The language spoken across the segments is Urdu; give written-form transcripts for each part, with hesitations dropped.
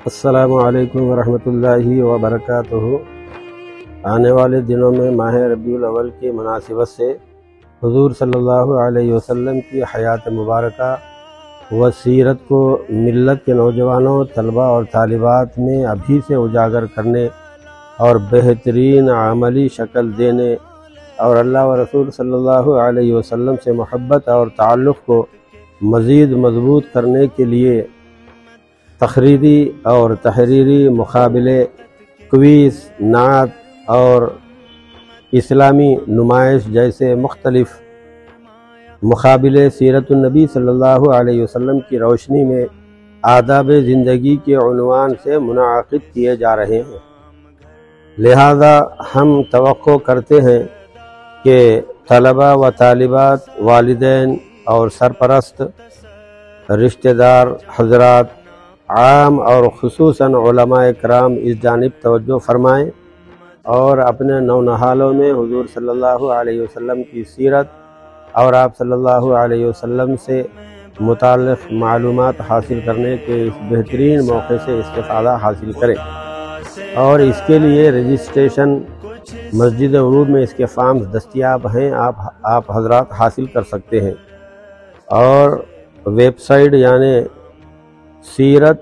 السلام علیکم ورحمۃ اللہ وبرکاتہ۔ آنے والے دنوں میں ماہ ربیع الاول کی مناسبت سے حضور صلی اللہ علیہ وسلم کی حیات مبارکہ و سیرت کو ملت کے نوجوانوں، طلباء اور طالبات میں ابھی سے اجاگر کرنے اور بہترین عملی شکل دینے اور اللہ و رسول صلی اللہ علیہ وسلم سے محبت اور تعلق کو مزید مضبوط کرنے کے لیے تقریری اور تحریری مقابلے، کوئز، نعت اور اسلامی نمائش جیسے مختلف مقابلے سیرت النبی صلی اللہ علیہ وسلم کی روشنی میں آداب زندگی کے عنوان سے منعقد کیے جا رہے ہیں۔ لہذا ہم توقع کرتے ہیں کہ طلباء و طالبات، والدین اور سرپرست، رشتہ دار حضرات، عام اور خصوصاً علماء کرام اس جانب توجہ فرمائیں اور اپنے نونہالوں میں حضور صلی اللہ علیہ وسلم کی سیرت اور آپ صلی اللہ علیہ وسلم سے متعلق معلومات حاصل کرنے کے اس بہترین موقع سے استفادہ حاصل کریں، اور اس کے لیے رجسٹریشن مسجد عروج میں اس کے فارمز دستیاب ہیں، آپ حضرات حاصل کر سکتے ہیں، اور ویب سائٹ یعنی سیرت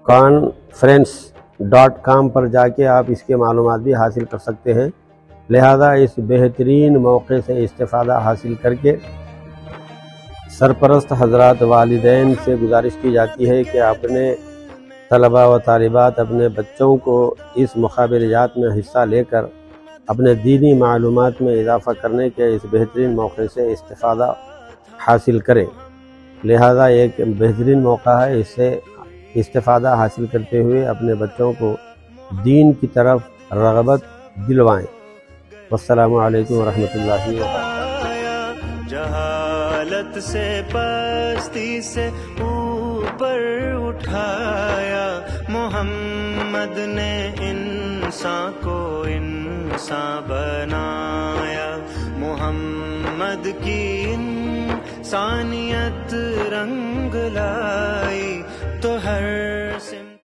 conference.com پر جا کے آپ اس کے معلومات بھی حاصل کر سکتے ہیں۔ لہذا اس بہترین موقع سے استفادہ حاصل کر کے سرپرست حضرات، والدین سے گزارش کی جاتی ہے کہ اپنے طلباء و طالبات، اپنے بچوں کو اس مقابلات میں حصہ لے کر اپنے دینی معلومات میں اضافہ کرنے کے اس بہترین موقع سے استفادہ حاصل کریں۔ لہذا ایک بہترین موقع ہے، اس سے استفادہ حاصل کرتے ہوئے اپنے بچوں کو دین کی طرف رغبت دلوائیں۔ والسلام علیکم ورحمۃ اللہ وبرکاتہ۔ جہالت سے پستی سے اوپر اٹھایا، محمد نے انسان کو انسان بنایا، محمد کی انسانیت رنگ لائی تو ہر